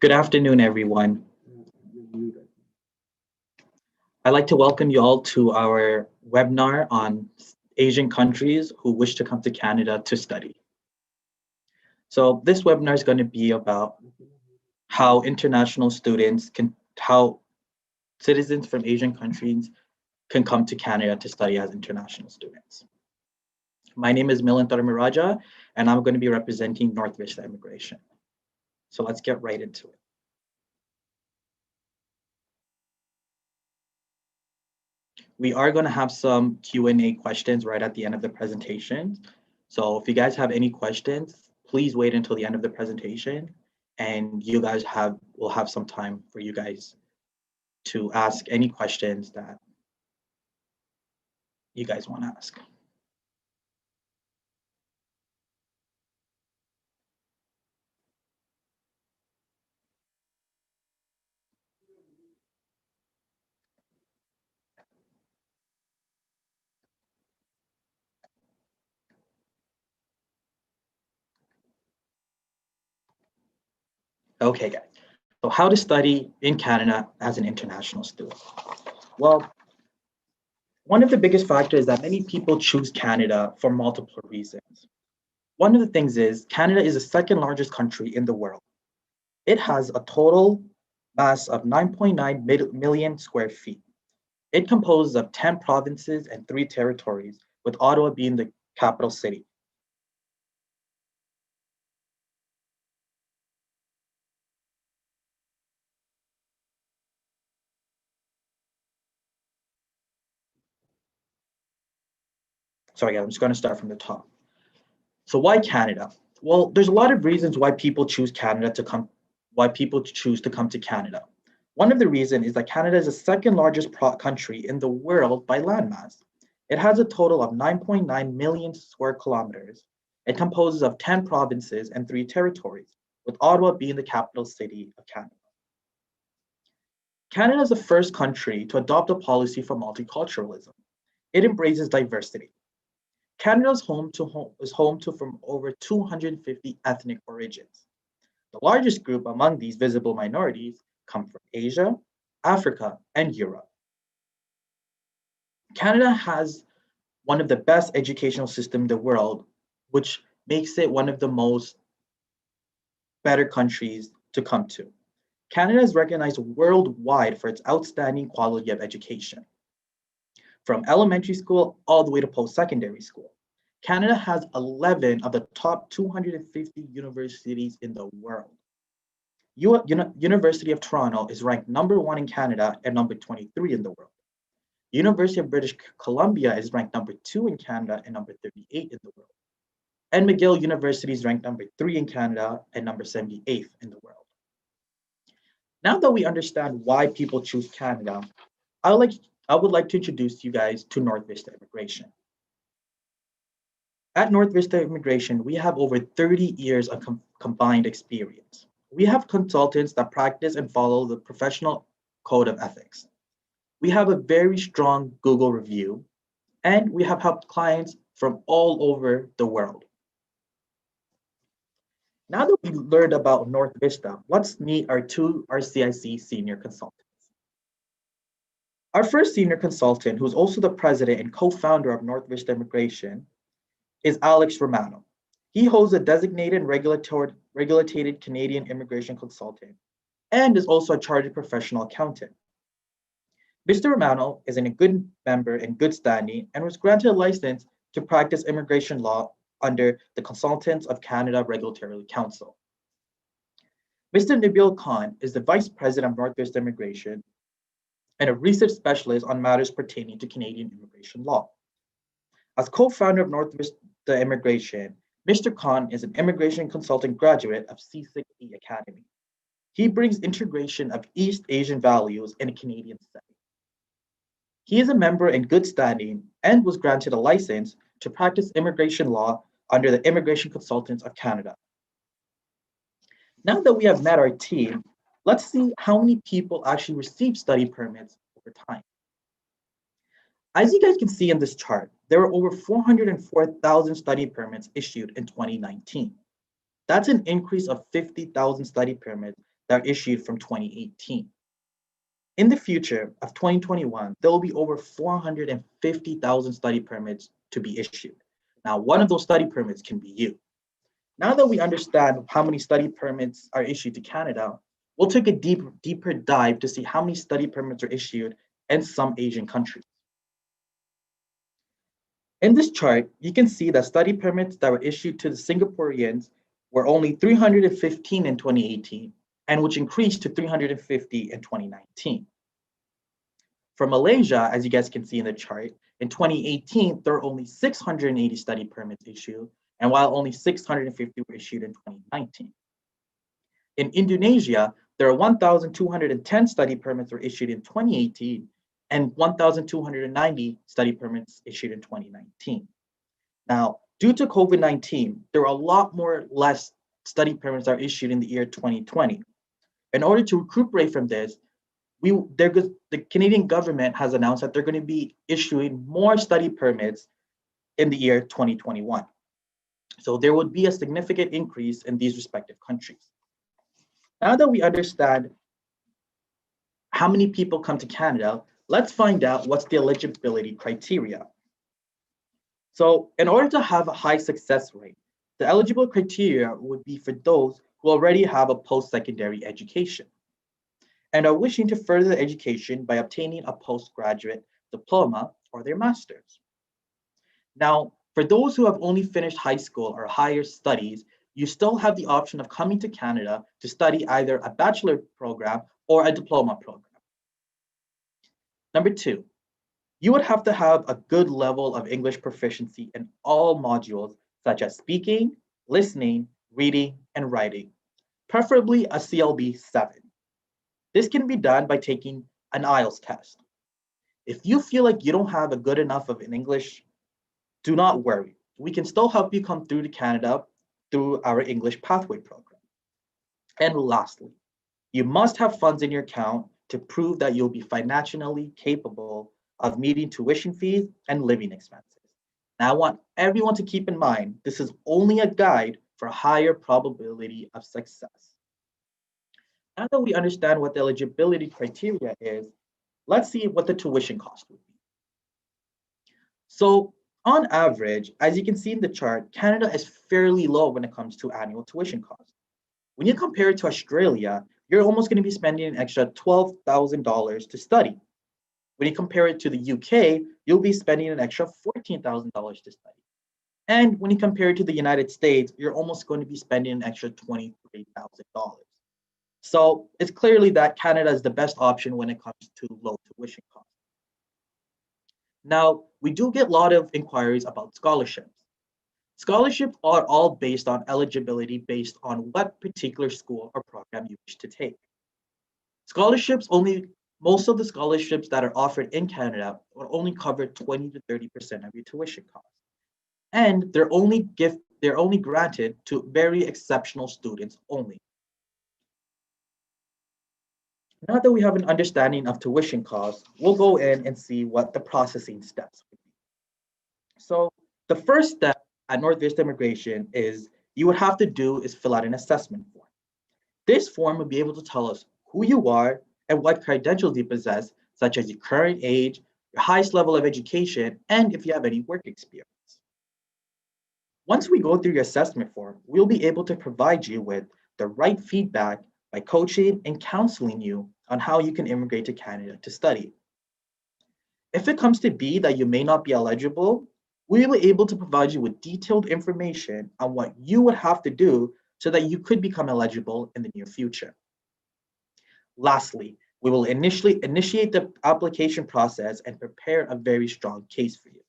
Good afternoon, everyone. I'd like to welcome you all to our webinar on Asian countries who wish to come to Canada to study. So this webinar is going to be about how citizens from Asian countries can come to Canada to study as international students. My name is Milan Taramiraja, and I'm going to be representing North Vista Immigration. So let's get right into it. We are going to have some Q&A questions right at the end of the presentation. So if you guys have any questions, please wait until the end of the presentation, and you guys will have some time for you guys to ask any questions that you guys want to ask. Okay, guys. So how to study in Canada as an international student? Well, one of the biggest factors is that many people choose Canada for multiple reasons. One of the things is Canada is the second largest country in the world. It has a total mass of 9.9 million square feet. It composes of 10 provinces and 3 territories, with Ottawa being the capital city. Sorry, I'm just going to start from the top. So why Canada? Well, there's a lot of reasons why people choose to come to Canada. One of the reasons is that Canada is the second largest country in the world by landmass. It has a total of 9.9 million square kilometers. It composes of 10 provinces and 3 territories, with Ottawa being the capital city of Canada. Canada is the first country to adopt a policy for multiculturalism. It embraces diversity. Canada is home to from over 250 ethnic origins. The largest group among these visible minorities come from Asia, Africa, and Europe. Canada has one of the best educational systems in the world, which makes it one of the most better countries to come to. Canada is recognized worldwide for its outstanding quality of education. From elementary school all the way to post-secondary school. Canada has 11 of the top 250 universities in the world. University of Toronto is ranked #1 in Canada and number 23 in the world. University of British Columbia is ranked #2 in Canada and number 38 in the world. And McGill University is ranked #3 in Canada and number 78th in the world. Now that we understand why people choose Canada, I would like to introduce you guys to North Vista Immigration. At North Vista Immigration, we have over 30 years of combined experience. We have consultants that practice and follow the professional code of ethics. We have a very strong Google review, and we have helped clients from all over the world. Now that we learned about North Vista, let's meet our 2 RCIC senior consultants. Our first senior consultant, who's also the president and co-founder of North Vista Immigration, is Alex Romano. He holds a designated regulated Canadian immigration consultant and is also a chartered professional accountant. Mr. Romano is in a good member in good standing and was granted a license to practice immigration law under the Consultants of Canada Regulatory Council. Mr. Nabil Khan is the Vice President of North Vista Immigration and a research specialist on matters pertaining to Canadian immigration law. As co-founder of North Vista Immigration, Mr. Khan is an immigration consulting graduate of C6E Academy. He brings integration of East Asian values in a Canadian setting. He is a member in good standing and was granted a license to practice immigration law under the Immigration Consultants of Canada. Now that we have met our team, let's see how many people actually receive study permits over time. As you guys can see in this chart, there were over 404,000 study permits issued in 2019. That's an increase of 50,000 study permits that are issued from 2018. In the future of 2021, there will be over 450,000 study permits to be issued. Now, one of those study permits can be you. Now that we understand how many study permits are issued to Canada, we'll take a deeper dive to see how many study permits are issued in some Asian countries. In this chart, you can see that study permits that were issued to the Singaporeans were only 315 in 2018, and which increased to 350 in 2019. For Malaysia, as you guys can see in the chart, in 2018, there were only 680 study permits issued, and while only 650 were issued in 2019. In Indonesia, there are 1,210 study permits were issued in 2018, and 1,290 study permits issued in 2019. Now, due to COVID-19, there are a lot less study permits are issued in the year 2020. In order to recuperate from this, the Canadian government has announced that they're going to be issuing more study permits in the year 2021. So there would be a significant increase in these respective countries. Now that we understand how many people come to Canada, let's find out what's the eligibility criteria. So in order to have a high success rate, the eligible criteria would be for those who already have a post-secondary education and are wishing to further their education by obtaining a postgraduate diploma or their master's. Now, for those who have only finished high school or higher studies, you still have the option of coming to Canada to study either a bachelor program or a diploma program. Number two, you would have to have a good level of English proficiency in all modules such as speaking, listening, reading, and writing, preferably a CLB 7. This can be done by taking an IELTS test. If you feel like you don't have a good enough of an English, do not worry. We can still help you come through to Canada through our English Pathway program. And lastly, you must have funds in your account to prove that you'll be financially capable of meeting tuition fees and living expenses. Now, I want everyone to keep in mind, this is only a guide for a higher probability of success. Now that we understand what the eligibility criteria is, let's see what the tuition cost would be. So on average, as you can see in the chart, Canada is fairly low when it comes to annual tuition costs. When you compare it to Australia, you're almost going to be spending an extra $12,000 to study. When you compare it to the UK, you'll be spending an extra $14,000 to study. And when you compare it to the United States, you're almost going to be spending an extra $23,000. So it's clearly that Canada is the best option when it comes to low tuition costs. Now, we do get a lot of inquiries about scholarships. Scholarships are all based on eligibility based on what particular school or program you wish to take. Most of the scholarships that are offered in Canada will only cover 20 to 30% of your tuition costs. And they're only granted to very exceptional students only. Now that we have an understanding of tuition costs, we'll go in and see what the processing steps would be. So the first step at North Vista Immigration is you would have to do is fill out an assessment form. This form will be able to tell us who you are and what credentials you possess, such as your current age, your highest level of education, and if you have any work experience. Once we go through your assessment form, we'll be able to provide you with the right feedback by coaching and counseling you on how you can immigrate to Canada to study. If it comes to be that you may not be eligible, we will be able to provide you with detailed information on what you would have to do so that you could become eligible in the near future. Lastly, we will initiate the application process and prepare a very strong case for you.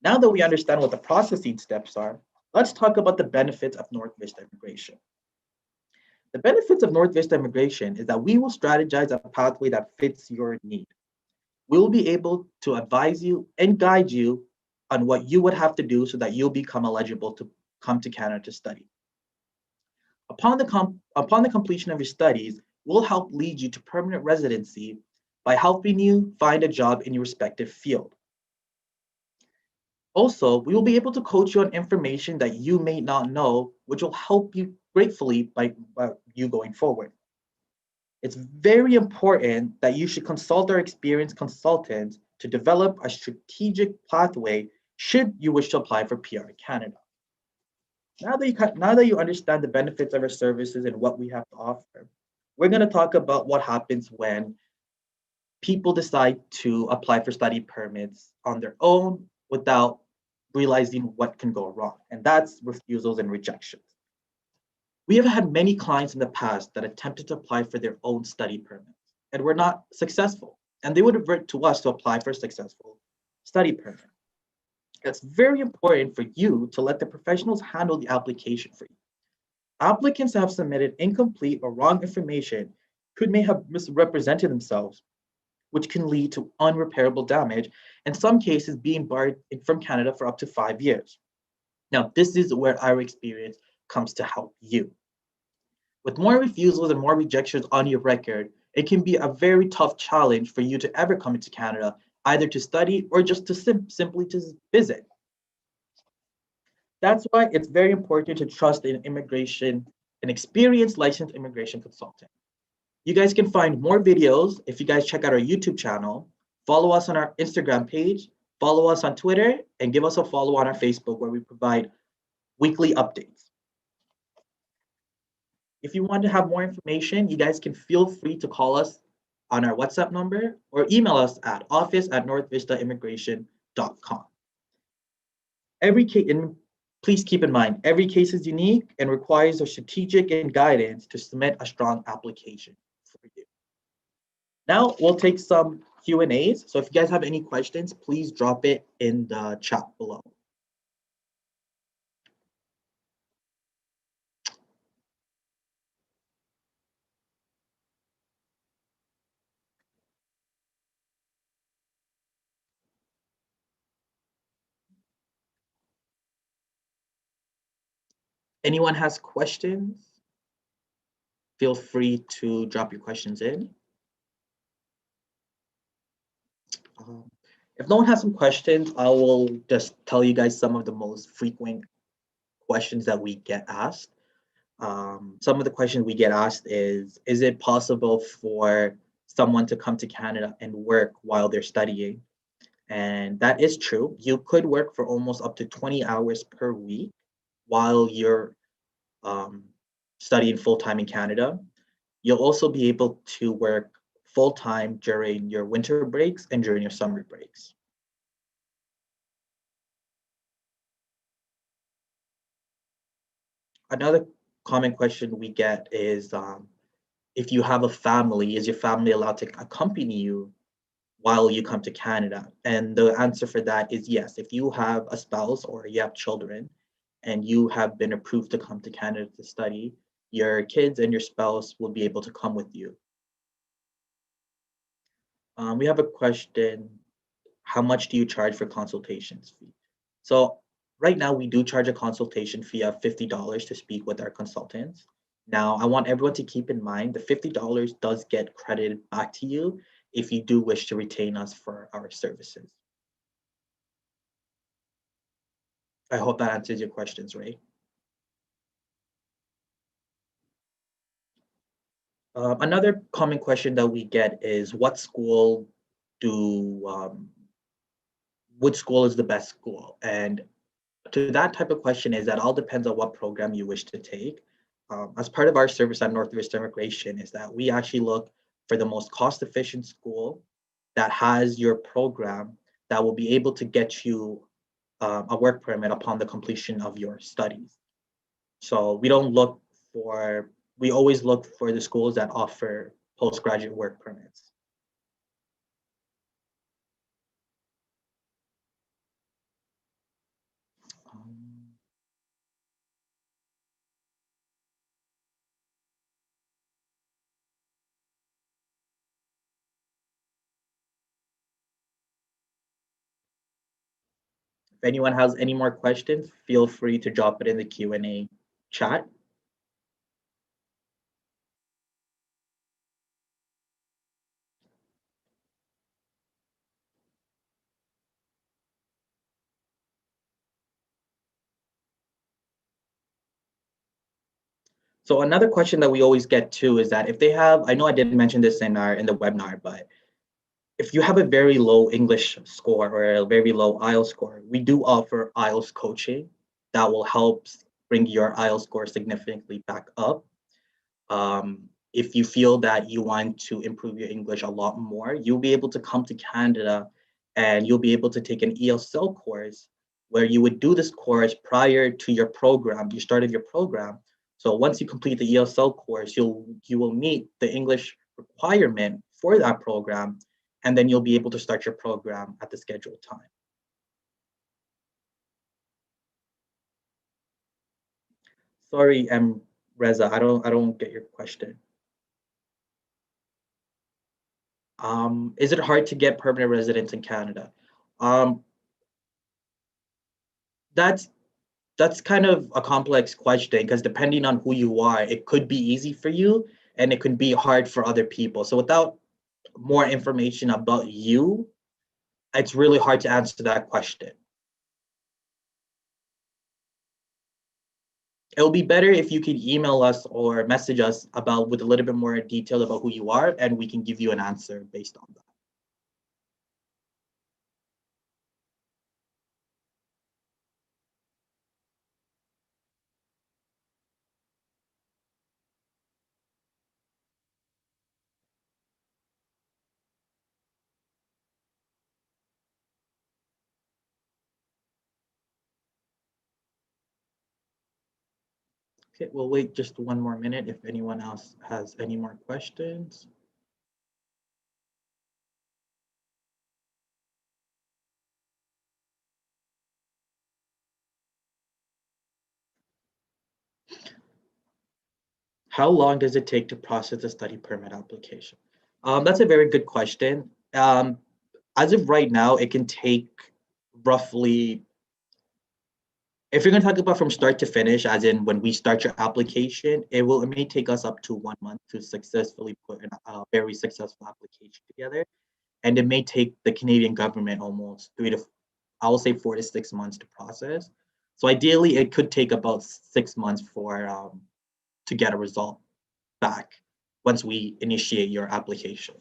Now that we understand what the processing steps are, let's talk about the benefits of North Vista Immigration. The benefits of North Vista Immigration is that we will strategize a pathway that fits your need. We will be able to advise you and guide you on what you would have to do so that you'll become eligible to come to Canada to study. Upon the completion of your studies, we'll help lead you to permanent residency by helping you find a job in your respective field. Also, we will be able to coach you on information that you may not know, which will help you gratefully by you going forward. It's very important that you should consult our experienced consultants to develop a strategic pathway should you wish to apply for PR in Canada. Now that you understand the benefits of our services and what we have to offer, we're going to talk about what happens when people decide to apply for study permits on their own without realizing what can go wrong, and that's refusals and rejections. We have had many clients in the past that attempted to apply for their own study permits and were not successful, and they would revert to us to apply for a successful study permit. It's very important for you to let the professionals handle the application for you. Applicants that have submitted incomplete or wrong information could may have misrepresented themselves, which can lead to unrepairable damage, in some cases being barred from Canada for up to 5 years. Now, this is where our experience comes to help you. With more refusals and more rejections on your record, it can be a very tough challenge for you to ever come into Canada, either to study or just to simply to visit. That's why it's very important to trust in immigration, an experienced licensed immigration consultant. You guys can find more videos if you guys check out our YouTube channel, follow us on our Instagram page, follow us on Twitter, and give us a follow on our Facebook where we provide weekly updates. If you want to have more information, you guys can feel free to call us on our WhatsApp number or email us at office@northvistaimmigration.com. Every case, and please keep in mind, every case is unique and requires a strategic and guidance to submit a strong application for you. Now we'll take some Q&As. So if you guys have any questions, please drop it in the chat below. Anyone has questions? Feel free to drop your questions in. If no one has some questions, I will just tell you guys some of the most frequent questions that we get asked. Some of the questions we get asked is it possible for someone to come to Canada and work while they're studying? And that is true. You could work for almost up to 20 hours per week while you're um, studying full-time in Canada. You'll also be able to work full-time during your winter breaks and during your summer breaks. Another common question we get is if you have a family, is your family allowed to accompany you while you come to Canada? And the answer for that is yes. If you have a spouse or you have children and you have been approved to come to Canada to study, your kids and your spouse will be able to come with you. We have a question, how much do you charge for consultations fee? So right now we do charge a consultation fee of $50 to speak with our consultants. Now, I want everyone to keep in mind the $50 does get credited back to you if you do wish to retain us for our services. I hope that answers your questions, Ray. Another common question that we get is what school which school is the best school? And to that type of question is that all depends on what program you wish to take. As part of our service at North Vista Immigration is that we actually look for the most cost-efficient school that has your program that will be able to get you a work permit upon the completion of your studies. So we don't look for, we always look for the schools that offer postgraduate work permits. If anyone has any more questions, feel free to drop it in the Q&A chat. So another question that we always get too is that if they have, I know I didn't mention this in the webinar, but if you have a very low English score or a very low IELTS score, we do offer IELTS coaching that will help bring your IELTS score significantly back up. If you feel that you want to improve your English a lot more, you'll be able to come to Canada and you'll be able to take an ESL course where you would do this course prior to your program, you started your program. So once you complete the ESL course, you will meet the English requirement for that program, and then you'll be able to start your program at the scheduled time. Sorry, Reza, I don't get your question. Is it hard to get permanent residence in Canada? Um, that's that's kind of a complex question because depending on who you are, it could be easy for you and it could be hard for other people. So without more information about you, it's really hard to answer that question. It'll be better if you can email us or message us about with a little bit more detail about who you are, and we can give you an answer based on that. Okay, we'll wait just one more minute if anyone else has any more questions. How long does it take to process a study permit application? That's a very good question. As of right now, it can take roughly, if you're going to talk about from start to finish, as in when we start your application, it may take us up to 1 month to successfully put a very successful application together. And it may take the Canadian government almost I will say 4 to 6 months to process. So ideally, it could take about 6 months for to get a result back once we initiate your application.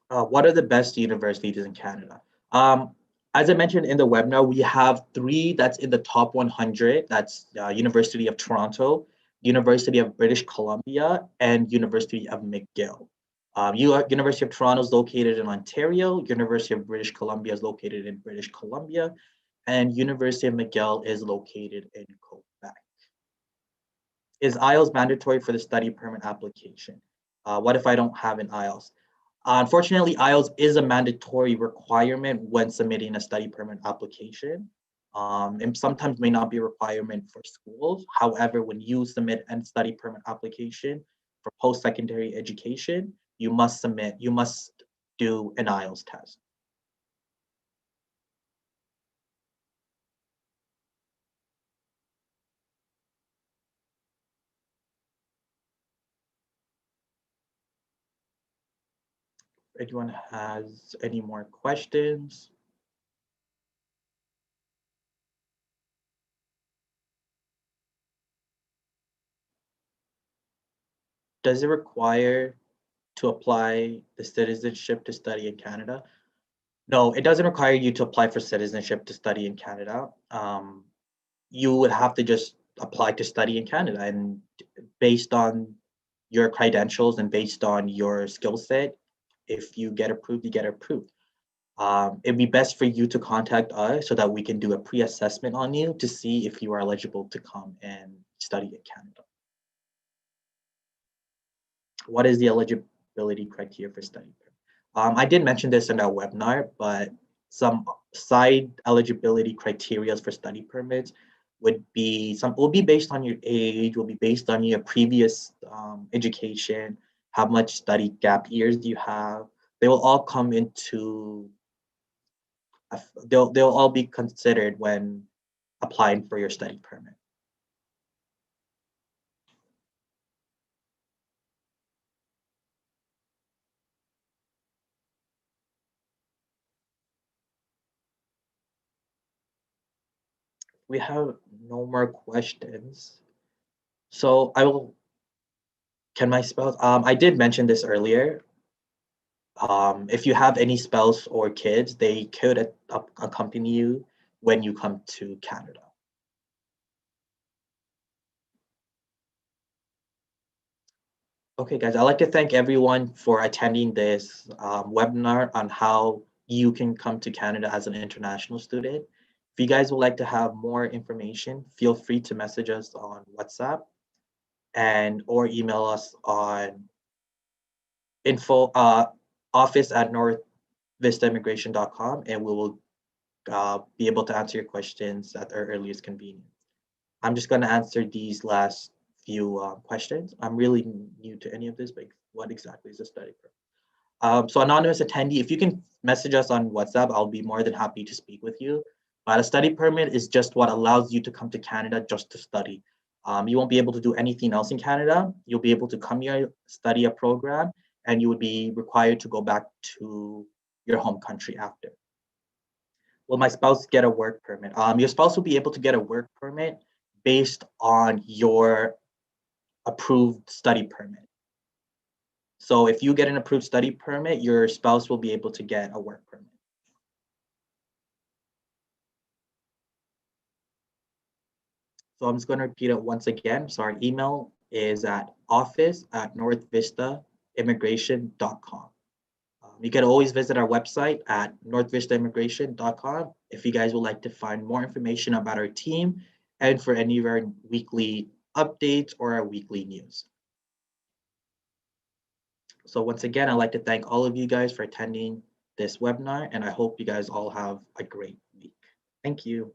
What are the best universities in Canada? As I mentioned in the webinar, we have three that's in the top 100. That's University of Toronto, University of British Columbia, and University of McGill. University of Toronto is located in Ontario, University of British Columbia is located in British Columbia, and University of McGill is located in Quebec. Is IELTS mandatory for the study permit application? What if I don't have an IELTS? Unfortunately, IELTS is a mandatory requirement when submitting a study permit application. And sometimes may not be a requirement for schools. However, when you submit a study permit application for post-secondary education, you must do an IELTS test. If anyone has any more questions? Does it require to apply the citizenship to study in Canada? No, it doesn't require you to apply for citizenship to study in Canada. You would have to just apply to study in Canada, and based on your credentials and based on your skill set, if you get approved, you get approved. It'd be best for you to contact us so that we can do a pre-assessment on you to see if you are eligible to come and study in Canada. What is the eligibility criteria for study? I did mention this in our webinar, but some side eligibility criteria for study permits will be based on your age, will be based on your previous education, how much study gap years do you have. They will all come into, they'll all be considered when applying for your study permit. We have no more questions. So I will, can my spouse, I did mention this earlier. If you have any spouse or kids, they could accompany you when you come to Canada. Okay, guys, I'd like to thank everyone for attending this webinar on how you can come to Canada as an international student. If you guys would like to have more information, feel free to message us on WhatsApp and or email us on info office at northvistaimmigration.com, and we will be able to answer your questions at our earliest convenience. I'm just going to answer these last few questions. I'm really new to any of this, but what exactly is a study permit? So anonymous attendee, if you can message us on WhatsApp, I'll be more than happy to speak with you. But a study permit is just what allows you to come to Canada just to study. You won't be able to do anything else in Canada. You'll be able to come here, study a program, and you would be required to go back to your home country after. Will my spouse get a work permit? Your spouse will be able to get a work permit based on your approved study permit. So if you get an approved study permit, your spouse will be able to get a work permit. So I'm just going to repeat it once again. So our email is at office@northvistaimmigration.com. You can always visit our website at northvistaimmigration.com if you guys would like to find more information about our team and for any of our weekly updates or our weekly news. So once again, I'd like to thank all of you guys for attending this webinar, and I hope you guys all have a great week. Thank you.